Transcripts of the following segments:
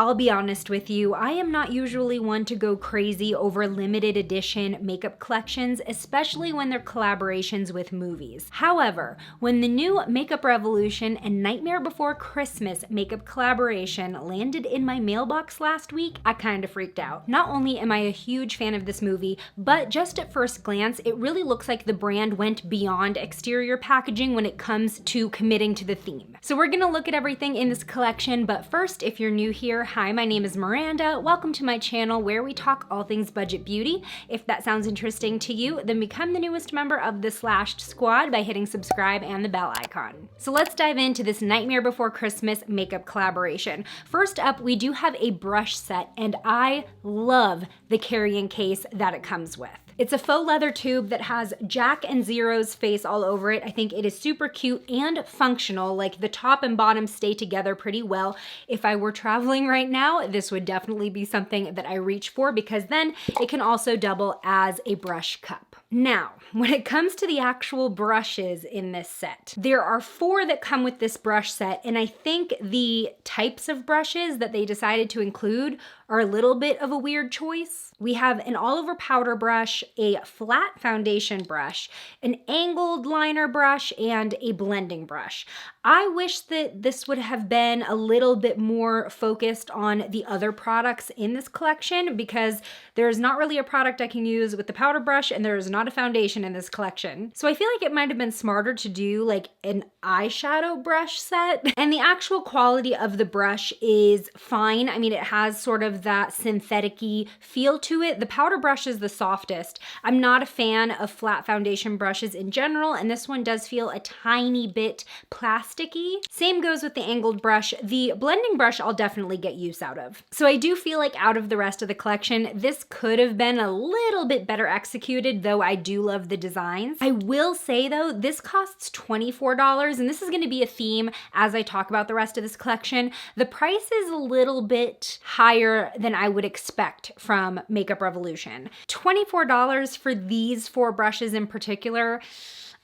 I'll be honest with you, I am not usually one to go crazy over limited edition makeup collections, especially when they're collaborations with movies. However, when the new Makeup Revolution and Nightmare Before Christmas makeup collaboration landed in my mailbox last week, I kind of freaked out. Not only am I a huge fan of this movie, but just at first glance, it really looks like the brand went beyond exterior packaging when it comes to committing to the theme. So we're gonna look at everything in this collection, but first, if you're new here, hi, my name is Miranda. Welcome to my channel where we talk all things budget beauty. If that sounds interesting to you, then become the newest member of the Slashed Squad by hitting subscribe and the bell icon. So let's dive into this Nightmare Before Christmas makeup collaboration. First up, we do have a brush set, and I love the carrying case that it comes with. It's a faux leather tube that has Jack and Zero's face all over it. I think it is super cute and functional, like the top and bottom stay together pretty well. If I were traveling right now, this would definitely be something that I reach for because then it can also double as a brush cup. Now, when it comes to the actual brushes in this set, there are 4 that come with this brush set, and I think the types of brushes that they decided to include are a little bit of a weird choice. We have an all-over powder brush, a flat foundation brush, an angled liner brush, and a blending brush. I wish that this would have been a little bit more focused on the other products in this collection because there's not really a product I can use with the powder brush and there's not a foundation in this collection. So I feel like it might have been smarter to do like an eyeshadow brush set. And the actual quality of the brush is fine. I mean, it has sort of that synthetic-y feel to it. The powder brush is the softest. I'm not a fan of flat foundation brushes in general, and this one does feel a tiny bit plasticky. Same goes with the angled brush. The blending brush I'll definitely get use out of. So I do feel like out of the rest of the collection, this could have been a little bit better executed, though I do love the designs. I will say though, this costs $24, and this is going to be a theme as I talk about the rest of this collection. The price is a little bit higher than I would expect from Makeup Revolution. $24 for these 4 brushes in particular,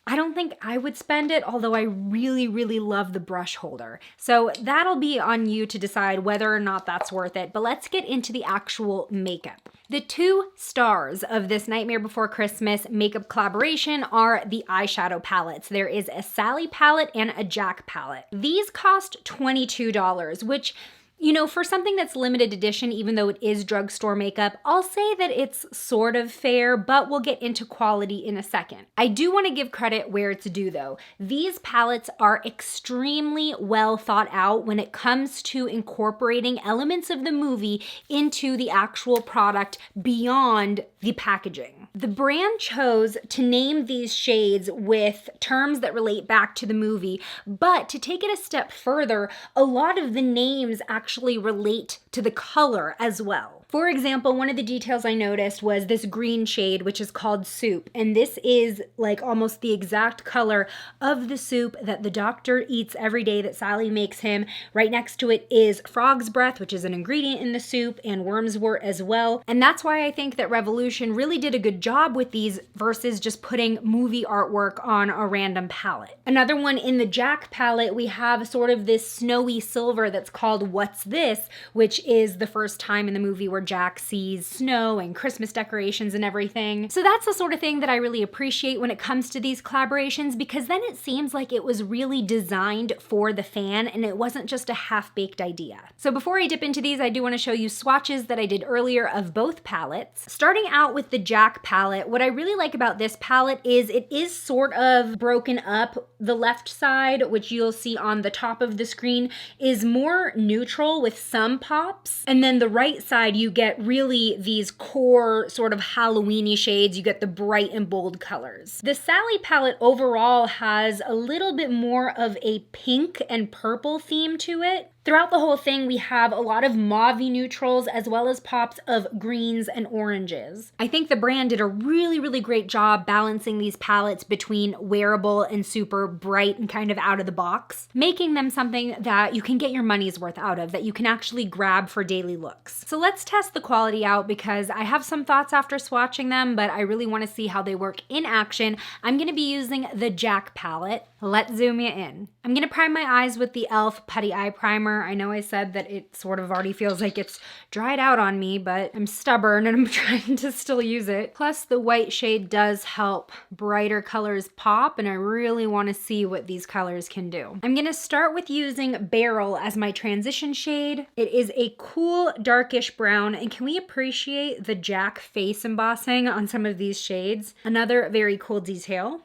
I don't think I would spend it, although I really, really love the brush holder. So that'll be on you to decide whether or not that's worth it, but let's get into the actual makeup. The 2 stars of this Nightmare Before Christmas makeup collaboration are the eyeshadow palettes. There is a Sally palette and a Jack palette. These cost $22, which, you know, for something that's limited edition, even though it is drugstore makeup, I'll say that it's sort of fair, but we'll get into quality in a second. I do want to give credit where it's due though. These palettes are extremely well thought out when it comes to incorporating elements of the movie into the actual product beyond the packaging. The brand chose to name these shades with terms that relate back to the movie, but to take it a step further, a lot of the names actually relate to the color as well. For example, one of the details I noticed was this green shade, which is called Soup. And this is like almost the exact color of the soup that the doctor eats every day that Sally makes him. Right next to it is frog's breath, which is an ingredient in the soup, and worm's wort as well. And that's why I think that Revolution really did a good job with these versus just putting movie artwork on a random palette. Another one in the Jack palette, we have sort of this snowy silver that's called What's This, which is the first time in the movie where Jack sees snow and Christmas decorations and everything. So that's the sort of thing that I really appreciate when it comes to these collaborations, because then it seems like it was really designed for the fan and it wasn't just a half-baked idea. So before I dip into these, I do want to show you swatches that I did earlier of both palettes. Starting out with the Jack palette, what I really like about this palette is it is sort of broken up. The left side, which you'll see on the top of the screen, is more neutral with some pops. And then the right side, you get really these core sort of Halloween-y shades. You get the bright and bold colors. The Sally palette overall has a little bit more of a pink and purple theme to it. Throughout the whole thing, we have a lot of mauve-y neutrals as well as pops of greens and oranges. I think the brand did a really, really great job balancing these palettes between wearable and super bright and kind of out of the box, making them something that you can get your money's worth out of, that you can actually grab for daily looks. So let's test the quality out because I have some thoughts after swatching them, but I really want to see how they work in action. I'm going to be using the Jack palette. Let's zoom you in. I'm going to prime my eyes with the e.l.f. Putty Eye Primer. primer. I know I said that it sort of already feels like it's dried out on me, but I'm stubborn and I'm trying to still use it. Plus the white shade does help brighter colors pop, and I really want to see what these colors can do. I'm gonna start with using Beryl as my transition shade. It is a cool darkish brown, and can we appreciate the Jack face embossing on some of these shades? Another very cool detail.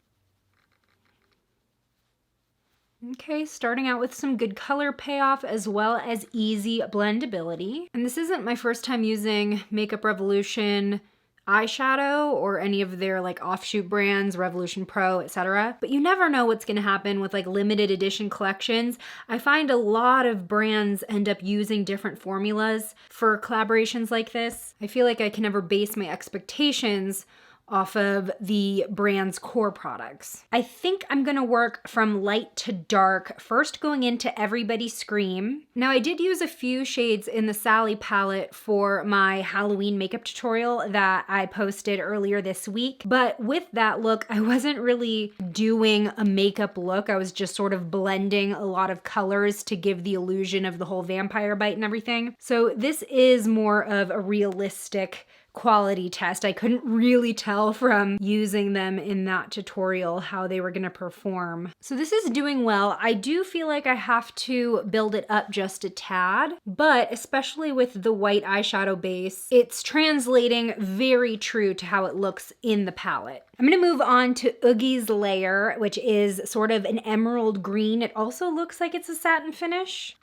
Okay, starting out with some good color payoff as well as easy blendability. And this isn't my first time using Makeup Revolution eyeshadow or any of their like offshoot brands, Revolution Pro, etc. But you never know what's gonna happen with like limited edition collections. I find a lot of brands end up using different formulas for collaborations like this. I feel like I can never base my expectations off of the brand's core products. I think I'm gonna work from light to dark, first going into Everybody Scream. Now I did use a few shades in the Sally palette for my Halloween makeup tutorial that I posted earlier this week, but with that look, I wasn't really doing a makeup look. I was just sort of blending a lot of colors to give the illusion of the whole vampire bite and everything. So this is more of a realistic quality test. I couldn't really tell from using them in that tutorial how they were gonna perform. So this is doing well. I do feel like I have to build it up just a tad, but especially with the white eyeshadow base, it's translating very true to how it looks in the palette. I'm gonna move on to Oogie's layer, which is sort of an emerald green. It also looks like it's a satin finish.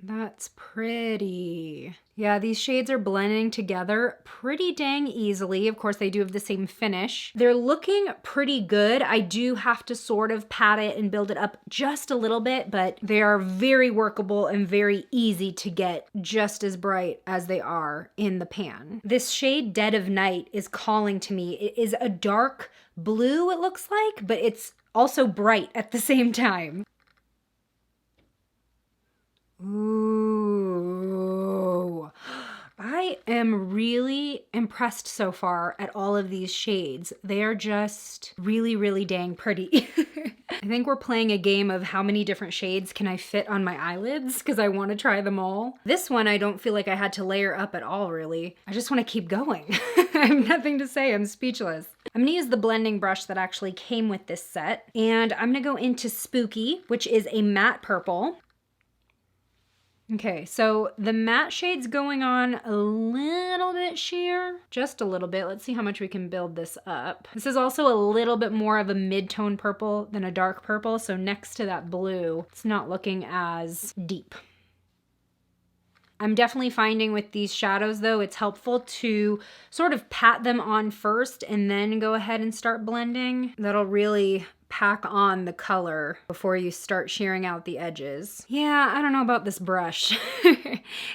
That's pretty. Yeah, these shades are blending together pretty dang easily. Of course, they do have the same finish. They're looking pretty good. I do have to sort of pat it and build it up just a little bit, but they are very workable and very easy to get just as bright as they are in the pan. This shade Dead of Night is calling to me. It is a dark blue, it looks like, but it's also bright at the same time. Ooh, I am really impressed so far at all of these shades. They are just really, really dang pretty. I think we're playing a game of how many different shades can I fit on my eyelids because I want to try them all. This one, I don't feel like I had to layer up at all, really. I just want to keep going. I have nothing to say. I'm speechless. I'm gonna use the blending brush that actually came with this set, and I'm gonna go into Spooky, which is a matte purple. Okay, so the matte shade's going on a little bit sheer, just a little bit. Let's see how much we can build this up. This is also a little bit more of a mid-tone purple than a dark purple, so next to that blue, it's not looking as deep. I'm definitely finding with these shadows though, it's helpful to sort of pat them on first and then go ahead and start blending. That'll really pack on the color before you start shearing out the edges. Yeah, I don't know about this brush.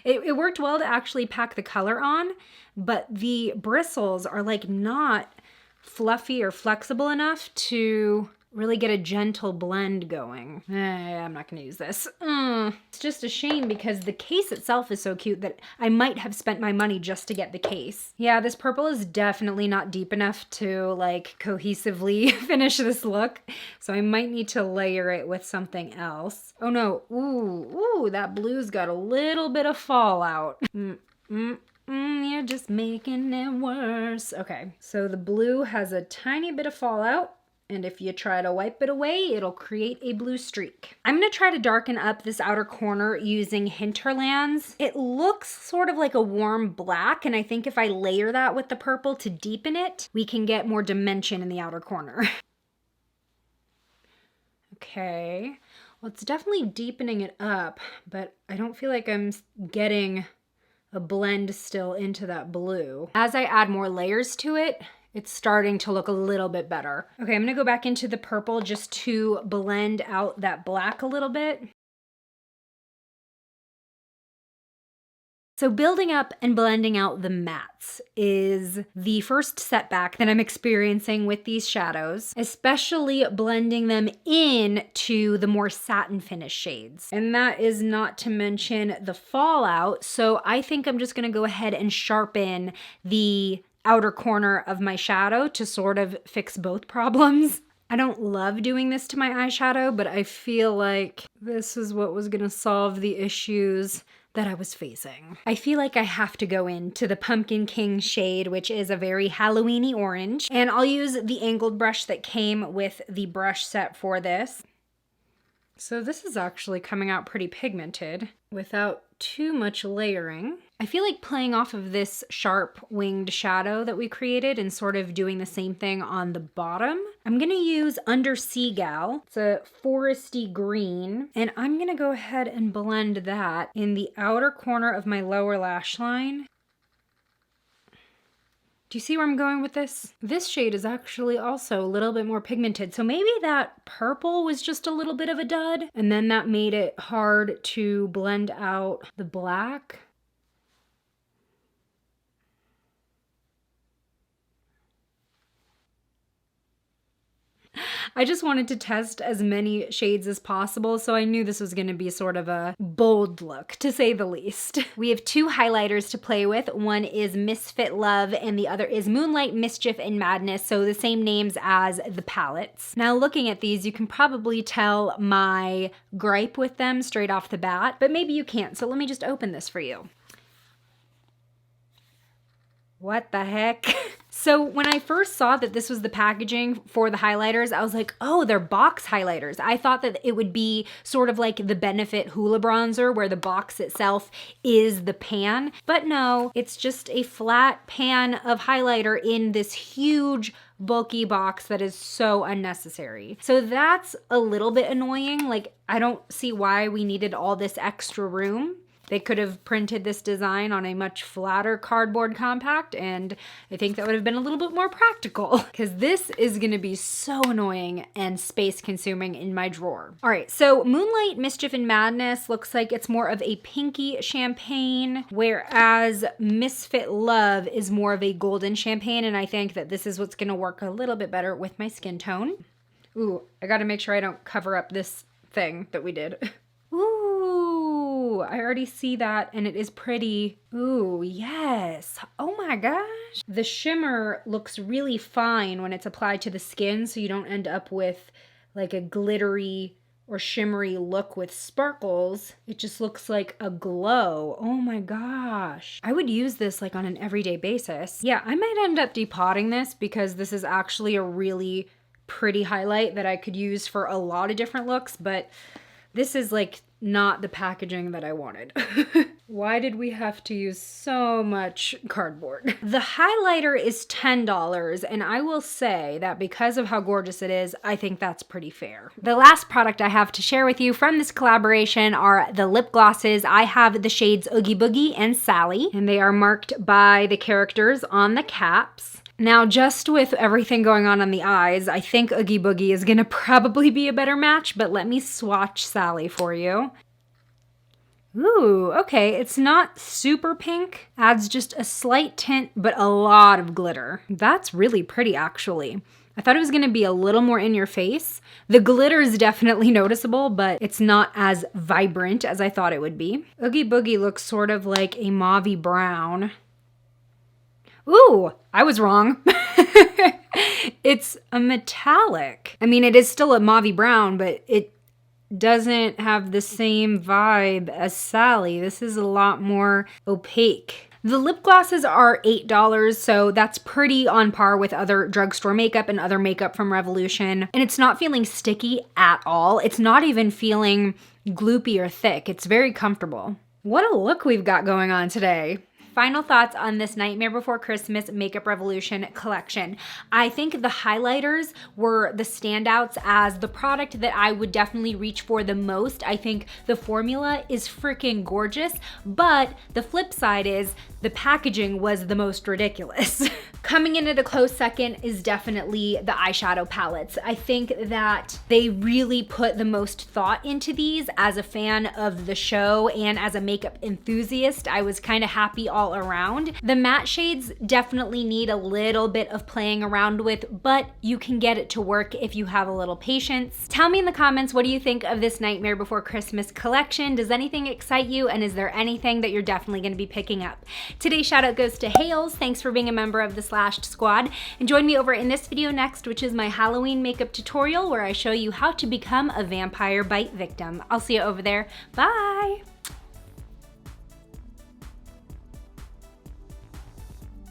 It worked well to actually pack the color on, but the bristles are like not fluffy or flexible enough to really get a gentle blend going. I'm not gonna use this. It's just a shame because the case itself is so cute that I might have spent my money just to get the case. Yeah, this purple is definitely not deep enough to like cohesively finish this look. So I might need to layer it with something else. Oh no, ooh, that blue's got a little bit of fallout. You're just making it worse. Okay, so the blue has a tiny bit of fallout. And if you try to wipe it away, it'll create a blue streak. I'm gonna try to darken up this outer corner using Hinterlands. It looks sort of like a warm black, and I think if I layer that with the purple to deepen it, we can get more dimension in the outer corner. Okay, well, it's definitely deepening it up, but I don't feel like I'm getting a blend still into that blue. As I add more layers to it, it's starting to look a little bit better. Okay, I'm gonna go back into the purple just to blend out that black a little bit. So building up and blending out the mattes is the first setback that I'm experiencing with these shadows, especially blending them in to the more satin finish shades. And that is not to mention the fallout. So I think I'm just gonna go ahead and sharpen the outer corner of my shadow to sort of fix both problems. I don't love doing this to my eyeshadow, but I feel like this is what was gonna solve the issues that I was facing. I feel like I have to go into the Pumpkin King shade, which is a very Halloween-y orange. And I'll use the angled brush that came with the brush set for this. So this is actually coming out pretty pigmented without too much layering. I feel like playing off of this sharp winged shadow that we created and sort of doing the same thing on the bottom. I'm gonna use Undersea Gal. It's a foresty green, and I'm gonna go ahead and blend that in the outer corner of my lower lash line. Do you see where I'm going with this? This shade is actually also a little bit more pigmented, so maybe that purple was just a little bit of a dud, and then that made it hard to blend out the black. I just wanted to test as many shades as possible, so I knew this was going to be sort of a bold look, to say the least. We have two highlighters to play with. One is Misfit Love, and the other is Moonlight, Mischief, and Madness, so the same names as the palettes. Now, looking at these, you can probably tell my gripe with them straight off the bat, but maybe you can't, so let me just open this for you. What the heck? So when I first saw that this was the packaging for the highlighters, I was like, oh, they're box highlighters. I thought that it would be sort of like the Benefit Hoola Bronzer where the box itself is the pan. But no, it's just a flat pan of highlighter in this huge bulky box that is so unnecessary. So that's a little bit annoying. Like, I don't see why we needed all this extra room. They could have printed this design on a much flatter cardboard compact, and I think that would have been a little bit more practical because this is gonna be so annoying and space consuming in my drawer. All right, so Moonlight, Mischief, and Madness looks like it's more of a pinky champagne, whereas Misfit Love is more of a golden champagne, and I think that this is what's gonna work a little bit better with my skin tone. Ooh, I gotta make sure I don't cover up this thing that we did. Ooh, I already see that and it is pretty. Ooh, yes. Oh my gosh. The shimmer looks really fine when it's applied to the skin, so you don't end up with like a glittery or shimmery look with sparkles. It just looks like a glow. Oh my gosh. I would use this like on an everyday basis. Yeah, I might end up depotting this because this is actually a really pretty highlight that I could use for a lot of different looks, but this is like not the packaging that I wanted. Why did we have to use so much cardboard? The highlighter is $10, and I will say that because of how gorgeous it is, I think that's pretty fair. The last product I have to share with you from this collaboration are the lip glosses. I have the shades Oogie Boogie and Sally, and they are marked by the characters on the caps. Now, just with everything going on the eyes, I think Oogie Boogie is gonna probably be a better match, but let me swatch Sally for you. Ooh, okay, it's not super pink, adds just a slight tint, but a lot of glitter. That's really pretty, actually. I thought it was gonna be a little more in your face. The glitter is definitely noticeable, but it's not as vibrant as I thought it would be. Oogie Boogie looks sort of like a mauvey brown. Ooh, I was wrong. It's a metallic. I mean, it is still a mauvey brown, but it doesn't have the same vibe as Sally. This is a lot more opaque. The lip glosses are $8, so that's pretty on par with other drugstore makeup and other makeup from Revolution. And it's not feeling sticky at all. It's not even feeling gloopy or thick. It's very comfortable. What a look we've got going on today. Final thoughts on this Nightmare Before Christmas Makeup Revolution collection. I think the highlighters were the standouts as the product that I would definitely reach for the most. I think the formula is freaking gorgeous, but the flip side is the packaging was the most ridiculous. Coming in at a close second is definitely the eyeshadow palettes. I think that they really put the most thought into these. As a fan of the show and as a makeup enthusiast, I was kind of happy all around. The matte shades definitely need a little bit of playing around with, but you can get it to work if you have a little patience. Tell me in the comments, what do you think of this Nightmare Before Christmas collection? Does anything excite you, and is there anything that you're definitely going to be picking up? Today's shout out goes to Hales. Thanks for being a member of the Slashed Squad. And join me over in this video next, which is my Halloween makeup tutorial where I show you how to become a vampire bite victim. I'll see you over there. Bye!